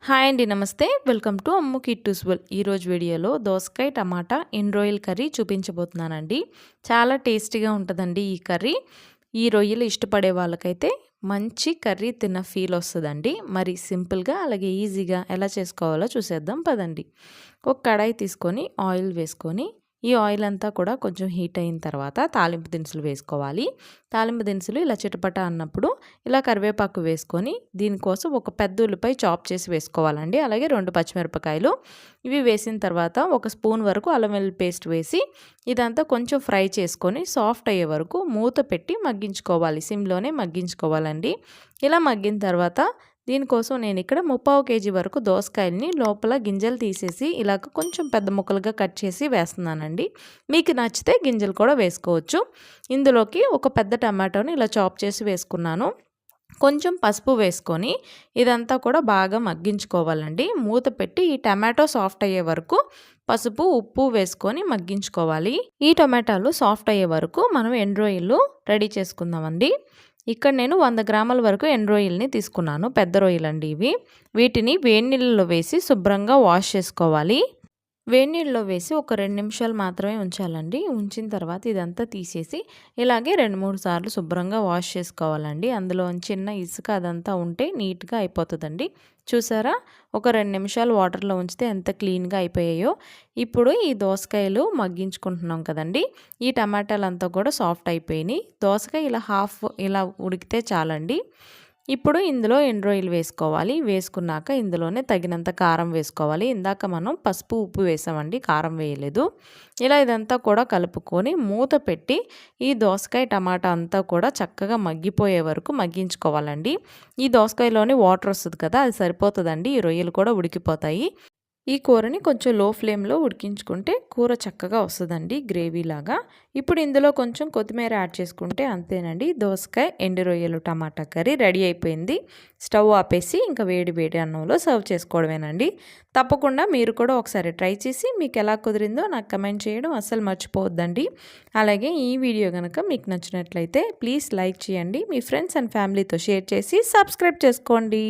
Hi అండి, నమస్తే. Welcome to అమ్ము కిట్టూస్బుల్. ఈరోజు వీడియోలో దోసకాయ టమాటా ఎండ్ రొయ్యల కర్రీ చూపించబోతున్నానండి. చాలా టేస్టీగా ఉంటుందండి ఈ కర్రీ. ఈ రొయ్యలు ఇష్టపడే వాళ్ళకైతే మంచి కర్రీ తిన్న ఫీల్ వస్తుందండి. మరి సింపుల్గా అలాగే ఈజీగా ఎలా చేసుకోవాలో చూసేద్దాం పదండి. ఒక కడాయి తీసుకొని ఆయిల్ వేసుకొని ఈ ఆయిల్ అంతా కూడా కొంచెం హీట్ అయిన తర్వాత తాలింపు దినుసులు వేసుకోవాలి. తాలింపు దినుసులు ఇలా చిటపట అన్నప్పుడు ఇలా కరివేపాకు వేసుకొని దీనికోసం ఒక పెద్ద ఉల్లిపాయ చాప్ చేసి వేసుకోవాలండి. అలాగే 2 పచ్చిమిరపకాయలు ఇవి వేసిన తర్వాత ఒక స్పూన్ వరకు అల్లం వెల్లుల్లి పేస్ట్ వేసి ఇదంతా కొంచెం ఫ్రై చేసుకొని సాఫ్ట్ అయ్యే వరకు మూత పెట్టి మగ్గించుకోవాలి. సిమ్లోనే మగ్గించుకోవాలండి. ఇలా మగ్గిన తర్వాత దీనికోసం నేను ఇక్కడ 3/4 కేజీ వరకు దోసకాయల్ని లోపల గింజలు తీసేసి ఇలాగ కొంచెం పెద్ద ముక్కలుగా కట్ చేసి వేస్తున్నానండి. మీకు నచ్చితే గింజలు కూడా వేసుకోవచ్చు. ఇందులోకి ఒక పెద్ద టమాటోని ఇలా చాప్ చేసి వేసుకున్నాను. కొంచెం పసుపు వేసుకొని ఇదంతా కూడా బాగా మగ్గించుకోవాలండి. మూత పెట్టి ఈ టమాటో సాఫ్ట్ అయ్యే వరకు పసుపు ఉప్పు వేసుకొని మగ్గించుకోవాలి. ఈ టమాటాలు సాఫ్ట్ అయ్యే వరకు మనం ఎండు రొయ్యలు రెడీ చేసుకుందామండి. ఇక్కడ నేను 100 గ్రాముల వరకు ఎండు రొయ్యల్ని తీసుకున్నాను. పెద్ద రొయ్యలండి ఇవి. వీటిని వేడి నీళ్ళలో వేసి శుభ్రంగా వాష్ చేసుకోవాలి. వేడి నీళ్ళలో వేసి ఒక 2 నిమిషాలు మాత్రమే ఉంచాలండి. ఉంచిన తర్వాత ఇదంతా తీసేసి ఇలాగే 2-3 సార్లు శుభ్రంగా వాష్ చేసుకోవాలండి. అందులో చిన్న ఇసుక అదంతా ఉంటే నీట్గా అయిపోతుందండి. చూసారా, ఒక 2 నిమిషాలు వాటర్లో ఉంచితే ఎంత క్లీన్గా అయిపోయాయో. ఇప్పుడు ఈ దోసకాయలు మగ్గించుకుంటున్నాం కదండి. ఈ టమాటాలంతా కూడా సాఫ్ట్ అయిపోయినాయి. దోసకాయ ఇలా హాఫ్ ఇలా ఉడికితే చాలండి. ఇప్పుడు ఇందులో ఎండు రొయ్యలు వేసుకోవాలి. వేసుకున్నాక ఇందులోనే తగినంత కారం వేసుకోవాలి. ఇందాక మనం పసుపు ఉప్పు వేసామండి, కారం వేయలేదు. ఇలా ఇదంతా కూడా కలుపుకొని మూత పెట్టి ఈ దోసకాయ టమాటా అంతా కూడా చక్కగా మగ్గిపోయే వరకు మగ్గించుకోవాలండి. ఈ దోసకాయలోని వాటర్ వస్తుంది కదా, అది సరిపోతుందండి. ఈ రొయ్యలు కూడా ఉడికిపోతాయి. ఈ కూరని కొంచెం లో ఫ్లేమ్లో ఉడికించుకుంటే కూర చక్కగా వస్తుందండి, గ్రేవీలాగా. ఇప్పుడు ఇందులో కొంచెం కొత్తిమీర యాడ్ చేసుకుంటే అంతేనండి, దోసకాయ ఎండు రొయ్యలు టమాటా కర్రీ రెడీ అయిపోయింది. స్టవ్ ఆపేసి ఇంకా వేడి వేడి అన్నంలో సర్వ్ చేసుకోవడమేనండి. తప్పకుండా మీరు కూడా ఒకసారి ట్రై చేసి మీకు ఎలా కుదిరిందో నాకు కమెంట్ చేయడం అస్సలు మర్చిపోవద్దండి. అలాగే ఈ వీడియో కనుక మీకు నచ్చినట్లయితే ప్లీజ్ లైక్ చేయండి. మీ ఫ్రెండ్స్ అండ్ ఫ్యామిలీతో షేర్ చేసి సబ్స్క్రైబ్ చేసుకోండి.